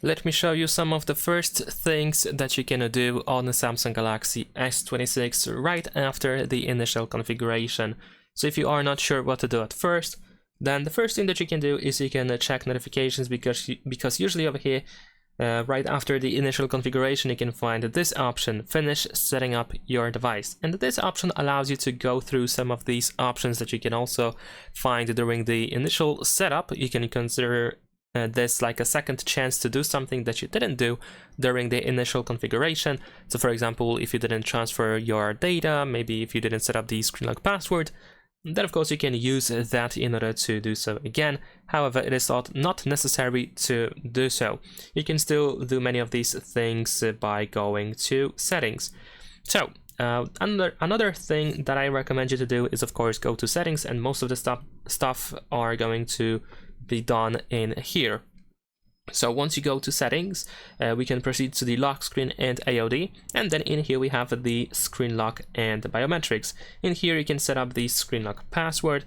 Let me show you some of the first things that you can do on the Samsung Galaxy S26 right after the initial configuration. So if you are not sure what to do at first, then the first thing that you can do is you can check notifications, because usually over here, right after the initial configuration, you can find this option, finish setting up your device. And this option allows you to go through some of these options that you can also find during the initial setup. You can consider this like a second chance to do something that you didn't do during the initial configuration. So for example, if you didn't transfer your data, maybe if you didn't set up the screen lock password, then of course you can use that in order to do so again. However, it is not necessary to do so. You can still do many of these things by going to settings. So another thing that I recommend you to do is of course go to settings, and most of the stuff are going to be done in here. So once you go to settings, we can proceed to the lock screen and AOD, and then in here we have the screen lock and biometrics. In here you can set up the screen lock password.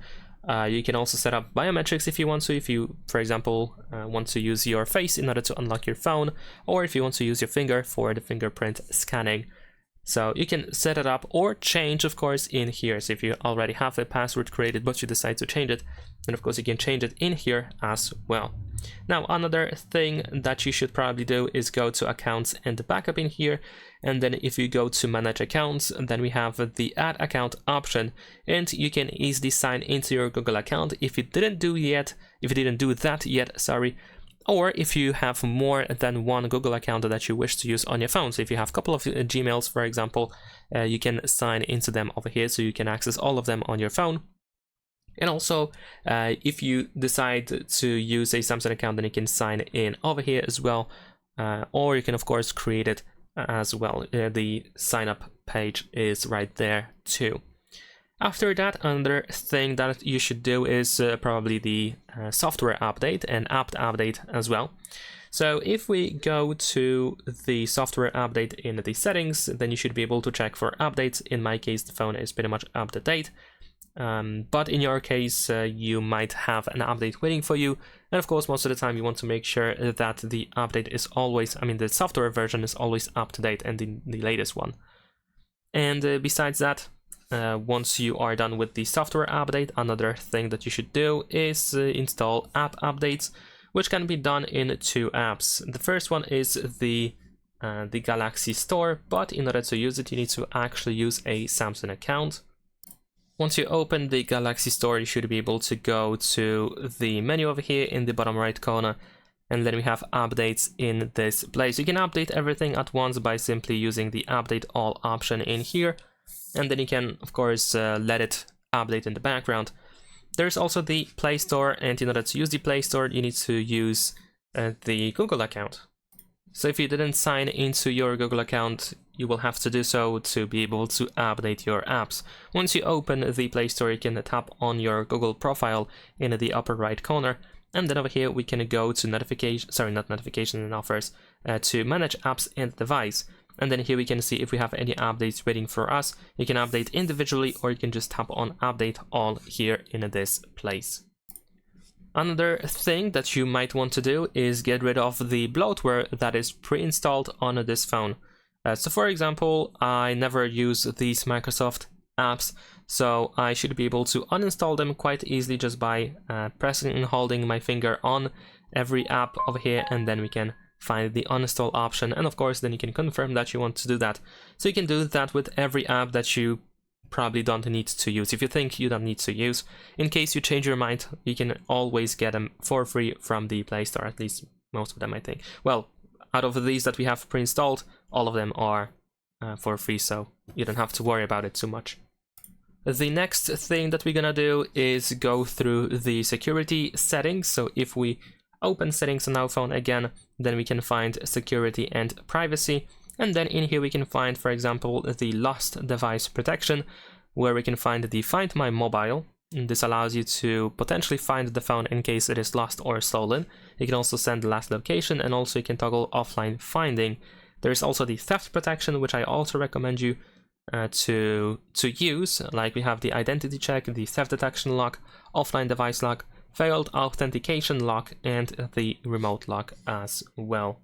You can also set up biometrics if you want to, if you, for example, want to use your face in order to unlock your phone, or if you want to use your finger for the fingerprint scanning. So you can set it up or change, of course, in here. So if you already have a password created but you decide to change it, then of course you can change it in here as well. Now another thing that you should probably do is go to accounts and backup in here, and then if you go to manage accounts, then we have the add account option, and you can easily sign into your Google account if you didn't do that yet, sorry. Or if you have more than one Google account that you wish to use on your phone. So if you have a couple of Gmails, for example, you can sign into them over here, so you can access all of them on your phone. And also, if you decide to use a Samsung account, then you can sign in over here as well. Or you can, of course, create it as well. The sign up page is right there too. After that, another thing that you should do is probably the software update and app update as well. So if we go to the software update in the settings, then you should be able to check for updates. In my case, the phone is pretty much up to date. But in your case, you might have an update waiting for you. And of course, most of the time you want to make sure that the update is always, the software version is always up to date and the latest one. And besides that, once you are done with the software update, another thing that you should do is install app updates, which can be done in two apps. The first one is the Galaxy Store, but in order to use it, you need to actually use a Samsung account. Once you open the Galaxy Store, you should be able to go to the menu over here in the bottom right corner, and then we have updates in this place. You can update everything at once by simply using the update all option in here. And then you can, of course, let it update in the background. There's also the Play Store, and in order to use the Play Store, you need to use the Google account. So if you didn't sign into your Google account, you will have to do so to be able to update your apps. Once you open the Play Store, you can tap on your Google profile in the upper right corner, and then over here we can go to notification and offers, to manage apps and device. And then here we can see if we have any updates waiting for us. You can update individually, or you can just tap on update all here in this place. Another thing that you might want to do is get rid of the bloatware that is pre-installed on this phone. So for example, I never use these Microsoft apps, so I should be able to uninstall them quite easily just by pressing and holding my finger on every app over here, and then we can find the uninstall option, and of course then you can confirm that you want to do that. So you can do that with every app that you probably don't need to use. If you think you don't need to use, in case you change your mind, you can always get them for free from the Play Store, at least most of them I think. Well, out of these that we have pre-installed, all of them are for free, so you don't have to worry about it too much. The next thing that we're gonna do is go through the security settings. So if we open settings on our phone again, then we can find security and privacy, and then in here we can find, for example, the lost device protection, where we can find the Find My Mobile. And this allows you to potentially find the phone in case it is lost or stolen. You can also send the last location, and also you can toggle offline finding. There is also the theft protection, which I also recommend you to use. Like we have the identity check, the theft detection lock, offline device lock, failed authentication lock, and the remote lock as well.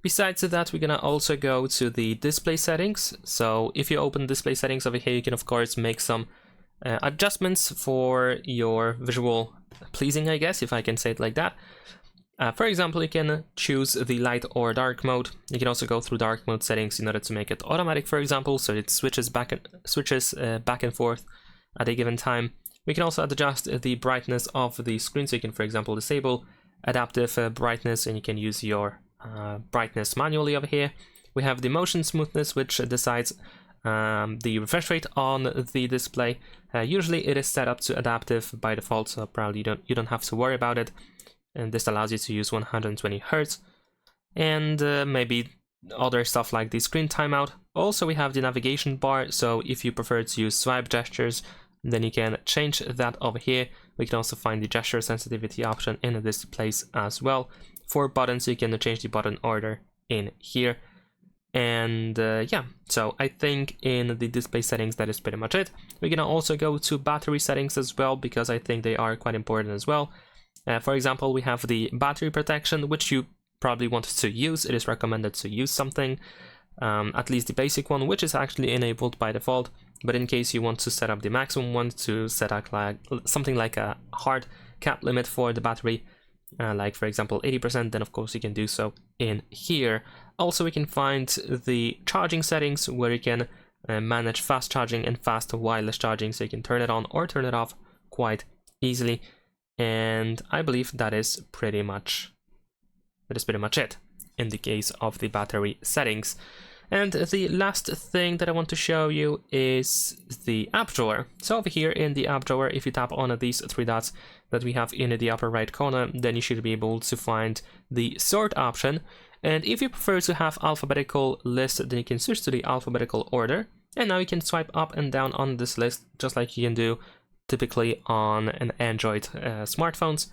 Besides that, we're gonna also go to the display settings. So if you open display settings over here, you can of course make some adjustments for your visual pleasing, I guess, if I can say it like that. For example, you can choose the light or dark mode. You can also go through dark mode settings in order to make it automatic, for example, so it switches back and forth at a given time. We can also adjust the brightness of the screen, so you can, for example, disable adaptive brightness, and you can use your brightness manually over here. We have the motion smoothness, which decides the refresh rate on the display. Usually it is set up to adaptive by default, so probably you don't have to worry about it. And this allows you to use 120 Hz, and maybe other stuff like the screen timeout. Also, we have the navigation bar, so if you prefer to use swipe gestures, then you can change that over here. We can also find the gesture sensitivity option in this place as well. For buttons, you can change the button order in here. And yeah, so I think in the display settings, that is pretty much it. We're gonna also go to battery settings as well, because I think they are quite important as well. For example, we have the battery protection, which you probably want to use. It is recommended to use something, at least the basic one, which is actually enabled by default. But in case you want to set up the maximum one, to set up like something like a hard cap limit for the battery, like for example 80%, then of course you can do so in here. Also, we can find the charging settings, where you can manage fast charging and fast wireless charging, so you can turn it on or turn it off quite easily. And I believe that is pretty much it in the case of the battery settings. And the last thing that I want to show you is the app drawer. So over here in the app drawer, if you tap on these three dots that we have in the upper right corner, then you should be able to find the sort option. And if you prefer to have alphabetical list, then you can switch to the alphabetical order. And now you can swipe up and down on this list, just like you can do typically on an Android smartphones.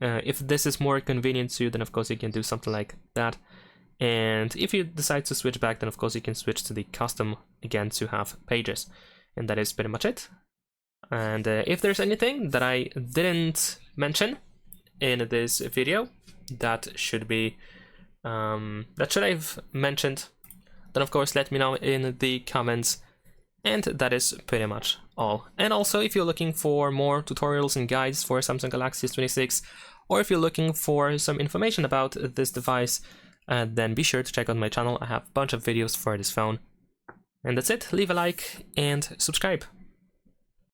If this is more convenient to you, then of course you can do something like that. And if you decide to switch back, then of course you can switch to the custom again to have pages. And that is pretty much it. And if there's anything that I didn't mention in this video that should I've mentioned, then of course let me know in the comments. And that is pretty much all. And also, if you're looking for more tutorials and guides for Samsung Galaxy S26, or if you're looking for some information about this device, then be sure to check out my channel. I have a bunch of videos for this phone. And that's it. Leave a like and subscribe.